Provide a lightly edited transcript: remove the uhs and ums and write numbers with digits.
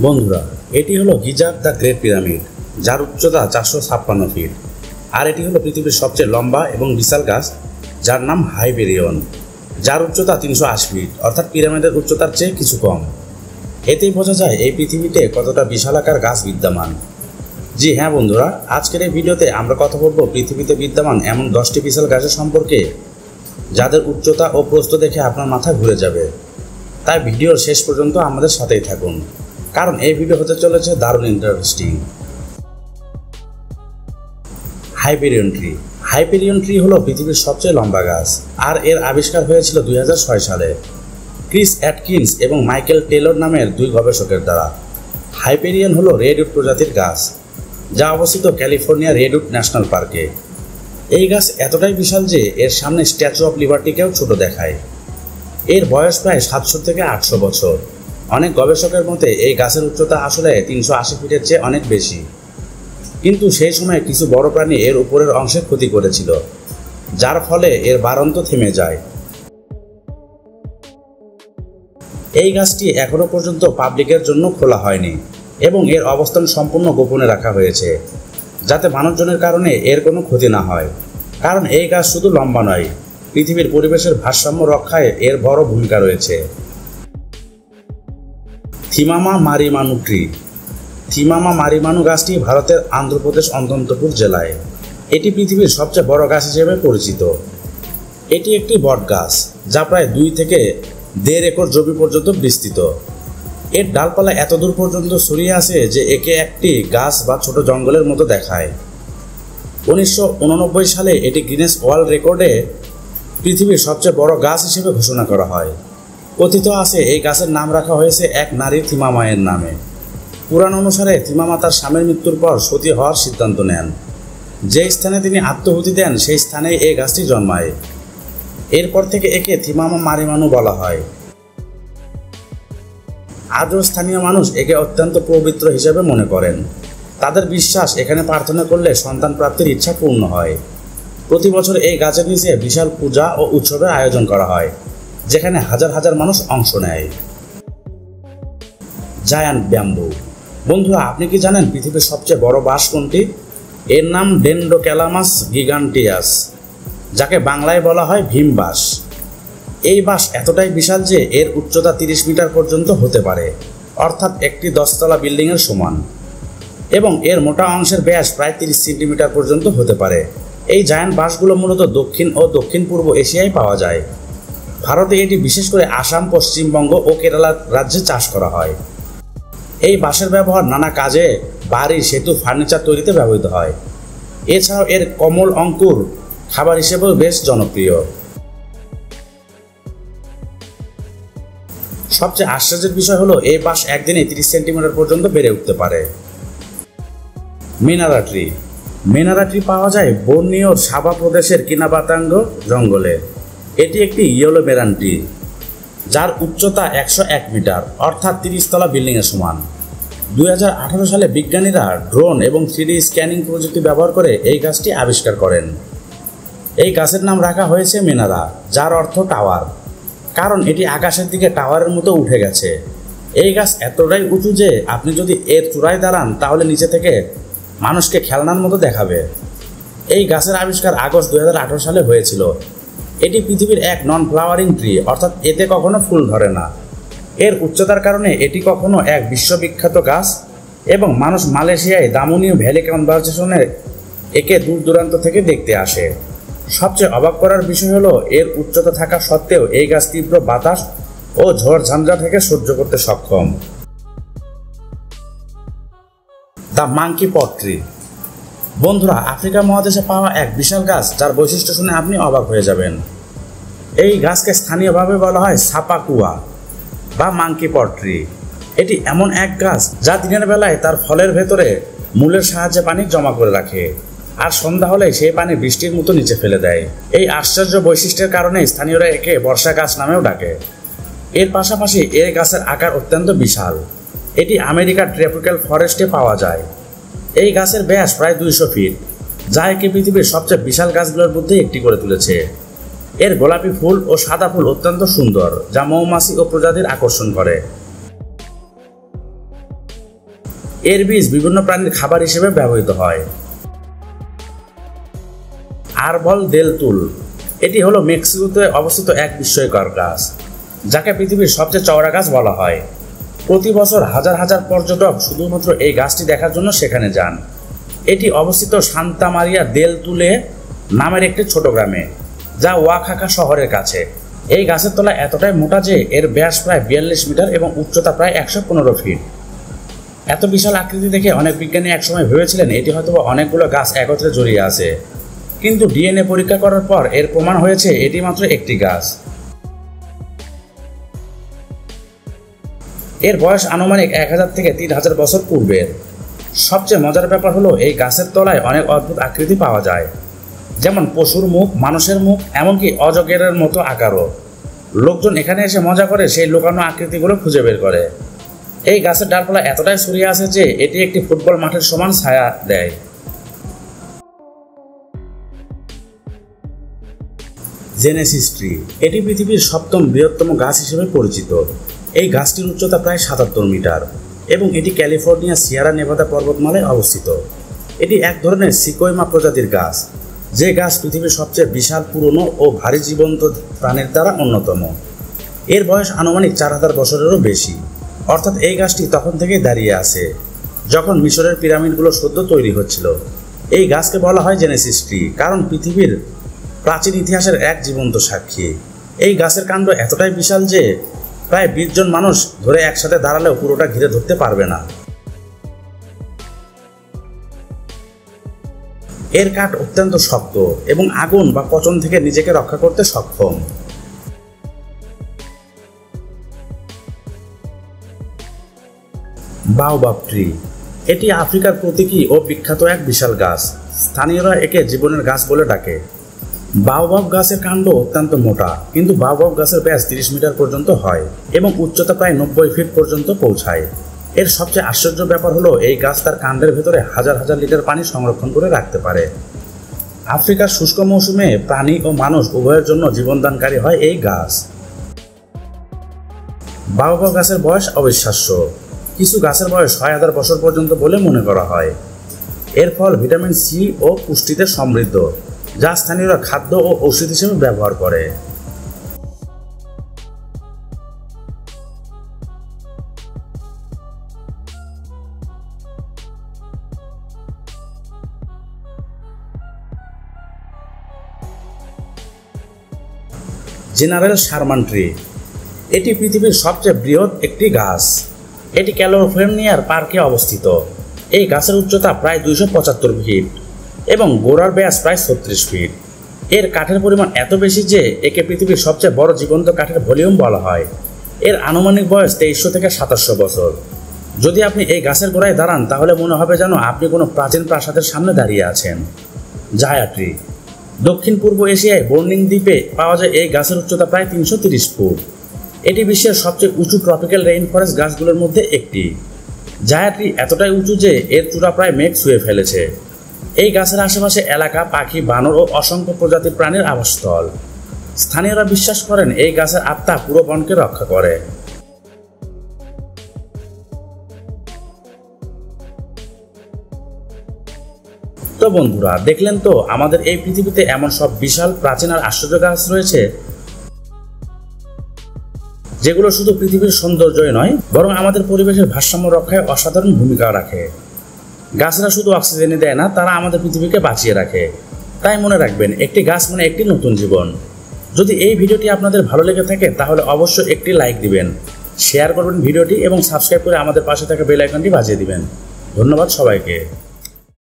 বন্ধুরা, এটি হলো গিজার দ্য গ্রেট পিরামিড, যার উচ্চতা 456 ফিট। আর এটি হলো পৃথিবীর সবচেয়ে লম্বা এবং বিশাল গাছ, যার নাম হাইপেরিয়ন, যার উচ্চতা 380 ফিট, অর্থাৎ পিরামিডের উচ্চতার চেয়ে কিছু কম। এতেই বোঝা যায় এই পৃথিবীতে কতটা বিশালাকার গাছ বিদ্যমান। জি হ্যাঁ বন্ধুরা, আজকের এই ভিডিওতে আমরা কথা বলবো পৃথিবীতে বিদ্যমান এমন 10টি বিশাল গাছের সম্পর্কে, যাদের উচ্চতা ও প্রস্থ দেখে আপনার মাথা ঘুরে যাবে। তাই ভিডিওর শেষ পর্যন্ত আমাদের সাথেই থাকুন, কারণ এই ভিডিও হতে চলেছে দারুণ ইন্টারেস্টিং। হাইপেরিয়ন ট্রি হলো পৃথিবীর সবচেয়ে লম্বা গাছ, আর এর আবিষ্কার হয়েছিল 2006 সালে ক্রিস অ্যাটকিন্স এবং মাইকেল টেলর নামের দুই গবেষকের দ্বারা। হাইপেরিয়ন হলো রেডউড প্রজাতির গাছ, যা অবস্থিত ক্যালিফোর্নিয়া রেডউড ন্যাশনাল পার্কে। এই গাছ এতটাই বিশাল যে এর সামনে স্ট্যাচু অফ লিবার্টিকেও ছোট দেখায়। এর বয়স প্রায় 700 থেকে 800 বছর। অনেক গবেষকের মতে এই গাছের উচ্চতা আসলে 380 ফিটের চেয়ে অনেক বেশি, কিন্তু সেই সময় কিছু বড় প্রাণী এর উপরের অংশে ক্ষতি করেছিল, যার ফলে এর বাড়ন্ত থেমে যায়। এই গাছটি এখনো পর্যন্ত পাবলিকের জন্য খোলা হয়নি এবং এর অবস্থান সম্পূর্ণ গোপনে রাখা হয়েছে, যাতে মানুষজনের কারণে এর কোনো ক্ষতি না হয়। কারণ এই গাছ শুধু লম্বা নয়, পৃথিবীর পরিবেশের ভারসাম্য রক্ষায় এর বড় ভূমিকা রয়েছে। থিমামা মারিমানু গাছটি ভারতের অন্ধ্রপ্রদেশ অনন্তপুর জেলায়। এটি পৃথিবীর সবচেয়ে বড় গাছ হিসেবে পরিচিত। এটি একটি বট গাছ, যা প্রায় 2 থেকে 1.5 একর জমি পর্যন্ত বিস্তৃত। এর ডালপালা এত দূর পর্যন্ত ছড়িয়ে আছে যে একে একটি গাছ বা ছোট জঙ্গলের মতো দেখায়। 1989 সালে এটি গিনেস ওয়ার্ল্ড রেকর্ডে পৃথিবীর সবচেয়ে বড় গাছ হিসেবে ঘোষণা করা হয়। কথিত আছে এই গাছের নাম রাখা হয়েছে এক নারী থিমামায়ের নামে। পুরাণ অনুসারে থিমামা তার স্বামীর মৃত্যুর পর সতী হওয়ার সিদ্ধান্ত নেন। যে স্থানে তিনি আত্মাহুতি দেন সেই স্থানেই এই গাছটি জন্মায়। এরপর থেকে একে থিমামা মারিমানু বলা হয়। আজও স্থানীয় মানুষ একে অত্যন্ত পবিত্র হিসেবে মনে করেন। তাদের বিশ্বাস এখানে প্রার্থনা করলে সন্তান প্রাপ্তির ইচ্ছা পূর্ণ হয়। প্রতি বছর এই গাছের নিচে বিশাল পূজা ও উৎসবের আয়োজন করা হয়, যেখানে হাজার হাজার মানুষ অংশ নেয়। Giant bamboo. বন্ধুরা, আপনি কি জানেন পৃথিবীর সবচেয়ে বড় বাঁশ কোনটি? এর নাম ডেন্ড্রোক্যালামাস গিগান্টিয়াস, যাকে বাংলায় বলা হয় ভীম বাঁশ। এই বাঁশ এতটাই বিশাল যে এর উচ্চতা 30 মিটার পর্যন্ত হতে পারে, অর্থাৎ একটি 10তলা বিল্ডিংয়ের সমান, এবং এর মোটা অংশের ব্যাস প্রায় 30 সেন্টিমিটার পর্যন্ত হতে পারে। এই জায়ান্ট বাঁশগুলো মূলত দক্ষিণ ও দক্ষিণ পূর্ব এশিয়ায় পাওয়া যায়। ভারতে এটি বিশেষ করে আসাম, পশ্চিমবঙ্গ ও কেরালা রাজ্যে চাষ করা হয়। এই বাঁশের ব্যবহার নানা কাজে, বাড়ি, সেতু, ফার্নিচার তৈরিতে ব্যবহৃত হয়। এছাড়াও এর কোমল অঙ্কুর খাবার হিসেবেও বেশ জনপ্রিয়। সবচেয়ে আশ্চর্যের বিষয় হলো এই বাঁশ একদিনে 30 সেন্টিমিটার পর্যন্ত বেড়ে উঠতে পারে। মিনারা ট্রি পাওয়া যায় বর্নিওর সাবা প্রদেশের কিনাবাতাঙ্গ জঙ্গলে। এটি একটি ইয়েলো মেরান ট্রি, যার উচ্চতা 101 মিটার, অর্থাৎ 30তলা বিল্ডিংয়ের সমান। 2018 সালে বিজ্ঞানীরা ড্রোন এবং 3D স্ক্যানিং প্রযুক্তি ব্যবহার করে এই গাছটি আবিষ্কার করেন। এই গাছের নাম রাখা হয়েছে মিনারা, যার অর্থ টাওয়ার, কারণ এটি আকাশের দিকে টাওয়ারের মতো উঠে গেছে। এই গাছ এতটাই উঁচু যে আপনি যদি এর চূড়ায় দাঁড়ান তাহলে নিচে থেকে মানুষকে খেলনার মতো দেখাবে। এই গাছের আবিষ্কার আগস্ট 2018 সালে হয়েছিল। এটি পৃথিবীর এক নন ফ্লাওয়ারিং ট্রি, অর্থাৎ এতে কখনো ফুল ধরে না। এর উচ্চতার কারণে এটি কখনো এক বিশ্ববিখ্যাত গাছ, এবং মানুষ মালয়েশিয়ায় দামনিও ভ্যালি কনভারজেশনে একে দূর দূরান্ত থেকে দেখতে আসে। সবচেয়ে অবাক করার বিষয় হলো এর উচ্চতা থাকা সত্ত্বেও এই গাছ তীব্র বাতাস ও ঝড় ঝঞ্ঝা থেকে সহ্য করতে সক্ষম। The monkey pot tree. বন্ধুরা, আফ্রিকা মহাদেশে পাওয়া এক বিশাল গাছ, যার বৈশিষ্ট্য শুনে আপনি অবাক হয়ে যাবেন। এই গাছকে স্থানীয়ভাবে বলা হয় সাপাকুয়া বা মাঙ্কি পট ট্রি। এটি এমন এক গাছ যা দিনের বেলায় তার ফলের ভেতরে মূলের সাহায্যে পানি জমা করে রাখে, আর সন্ধ্যা হলে সেই পানি বৃষ্টির মতো নিচে ফেলে দেয়। এই আশ্চর্য বৈশিষ্ট্যের কারণে স্থানীয়রা একে বর্ষা গাছ নামেও ডাকে। এর পাশাপাশি এই গাছের আকার অত্যন্ত বিশাল। এটি আমেরিকার ট্রপিক্যাল ফরেস্টে পাওয়া যায়। এই গাছের ব্যাস প্রায় 200 ফিট, যা একে পৃথিবীর সবচেয়ে বিশাল গাছগুলোর মধ্যে একটি করে তুলেছে। এর গোলাপি ফুল ও সাদা ফুল অত্যন্ত সুন্দর, যা মৌমাছি ও প্রজাতির আকর্ষণ করে। এর বীজ বিভিন্ন প্রাণীর খাবার হিসেবে ব্যবহৃত হয়। আরবল দেল তুল এটি হলো মেক্সিকোতে অবস্থিত এক বিস্ময়কর গাছ, যাকে পৃথিবীর সবচেয়ে চওড়া গাছ বলা হয়। প্রতি বছর হাজার হাজার পর্যটক শুধুমাত্র এই গাছটি দেখার জন্য সেখানে যান। এটি অবস্থিত সান্তা মারিয়া দেল তুলে নামের একটি ছোট গ্রামে, যা ওয়াকাকা শহরের কাছে। এই গাছের তলা এতটাই মোটা যে এর ব্যাস প্রায় 42 মিটার এবং উচ্চতা প্রায় 115 ফিট। এত বিশাল আকৃতি দেখে অনেক বিজ্ঞানী একসময় ভেবেছিলেন এটি হয়তো অনেকগুলো গাছ একত্রে জড়িয়ে আছে, কিন্তু ডিএনএ পরীক্ষা করার পর এর প্রমাণ হয়েছে এটি মাত্র একটি গাছ। এর বয়স আনুমানিক 1000 থেকে 3000 বছর পূর্বের। সবচেয়ে মজার ব্যাপার হলো এই গাছের তলায় অনেক অদ্ভুত আকৃতি পাওয়া যায়, যেমন পশুর মুখ, মানুষের মুখ, এমনকি অজগরের মতো আকারও। লোকজন এখানে এসে মজা করে সেই লুকানো আকৃতিগুলো খুঁজে বের করে। এই গাছের ডালপালা এতটাই ছড়িয়ে আছে যে এটি একটি ফুটবল মাঠের সমান ছায়া দেয়। জেনেসিস ট্রি এটি পৃথিবীর 7ম বৃহত্তম গাছ হিসেবে পরিচিত। এই গাছটির উচ্চতা প্রায় 77 মিটার এবং এটি ক্যালিফোর্নিয়া সিয়েরা নেভাদা পর্বতমালায় অবস্থিত। এটি এক ধরনের সিকোয়মা প্রজাতির গাছ, যে গাছ পৃথিবীর সবচেয়ে বিশাল, পুরনো ও ভারী জীবন্ত প্রাণীর দ্বারা অন্যতম। এর বয়স আনুমানিক 4000 বছরেরও বেশি, অর্থাৎ এই গাছটি তখন থেকেই দাঁড়িয়ে আছে যখন মিশরের পিরামিডগুলো সদ্য তৈরি হচ্ছিল। এই গাছকে বলা হয় জেনেসিস ট্রি কারণ পৃথিবীর প্রাচীন ইতিহাসের এক জীবন্ত সাক্ষী। এই গাছের কাণ্ড এতটাই বিশাল যে প্রায় 20 জন মানুষ ধরে একসাথে দাঁড়ালেও পুরোটা ঘিরে ধরতে পারবে না। এর কাঠ অত্যন্ত শক্ত এবং আগুন বা পচন থেকে নিজেকে রক্ষা করতে সক্ষম। বাওবাব ট্রি এটি আফ্রিকার প্রতীকী ও বিখ্যাত এক বিশাল গাছ। স্থানীয়রা একে জীবনের গাছ বলে ডাকে। বাওবাব গাছের কাণ্ড অত্যন্ত মোটা, কিন্তু বাওবাব গাছের ব্যাস 30 মিটার পর্যন্ত হয় এবং উচ্চতা প্রায় 90 ফিট পর্যন্ত পৌঁছায়। এর সবচেয়ে আশ্চর্য ব্যাপার হলো এই গাছ তার কাণ্ডের ভেতরে হাজার হাজার লিটার পানি সংরক্ষণ করে রাখতে পারে। আফ্রিকার শুষ্ক মৌসুমে প্রাণী ও মানুষ উভয়ের জন্য জীবনদানকারী হয় এই গাছ। বাওবাব গাছের বয়স অবিশ্বাস্য। কিছু গাছের বয়স 6000 বছর পর্যন্ত বলে মনে করা হয়। এর ফল ভিটামিন সি ও পুষ্টিতে সমৃদ্ধ, যা স্থানীয়রা খাদ্য ও ঔষধ হিসেবে ব্যবহার করে। জেনারেল শারমান ট্রি এটি পৃথিবীর সবচেয়ে বৃহৎ একটি গাছ। এটি ক্যালিফোর্নিয়ার পার্কে অবস্থিত। এই গাছের উচ্চতা প্রায় 275 ফিট এবং গোড়ার ব্যাস প্রায় 36 ফিট। এর কাঠের পরিমাণ এত বেশি যে একে পৃথিবীর সবচেয়ে বড় জীবন্ত কাঠের ভলিউম বলা হয়। এর আনুমানিক বয়স 2300 থেকে 2700 বছর। যদি আপনি এই গাছের গোড়ায় দাঁড়ান তাহলে মনে হবে যেন আপনি কোনো প্রাচীন প্রাসাদের সামনে দাঁড়িয়ে আছেন। জায়া ট্রি দক্ষিণ পূর্ব এশিয়ায় বর্নিং দ্বীপে পাওয়া যায়। এই গাছের উচ্চতা প্রায় 330 ফুট। এটি বিশ্বের সবচেয়ে উঁচু ট্রপিক্যাল রেইন ফরেস্ট গাছগুলোর মধ্যে একটি। জায়া ট্রি এতটাই উঁচু যে এর চূড়া প্রায় মেঘ ছুঁয়ে ফেলেছে। এই গাছের আশেপাশে এলাকা, পাখি, বানর ও অসংখ্য প্রজাতির প্রাণীর আবাসস্থল। স্থানীয়রা বিশ্বাস করেন এই গাছের আত্মা পুরো বনকে রক্ষা করে। তো বন্ধুরা, দেখলেন তো আমাদের এই পৃথিবীতে এমন সব বিশাল, প্রাচীন আর আশ্চর্য গাছ রয়েছে, যেগুলো শুধু পৃথিবীর সৌন্দর্যই নয় বরং আমাদের পরিবেশের ভারসাম্য রক্ষায় অসাধারণ ভূমিকা রাখে। গাছরা শুধু অক্সিজেনই দেয় না, তারা আমাদের পৃথিবীকে বাঁচিয়ে রাখে। তাই মনে রাখবেন, একটি গাছ মানে একটি নতুন জীবন। যদি এই ভিডিওটি আপনাদের ভালো লেগে থাকে তাহলে অবশ্যই একটি লাইক দিবেন, শেয়ার করবেন ভিডিওটি এবং সাবস্ক্রাইব করে আমাদের পাশে থাকা বেল আইকনটি বাজিয়ে দিবেন। ধন্যবাদ সবাইকে।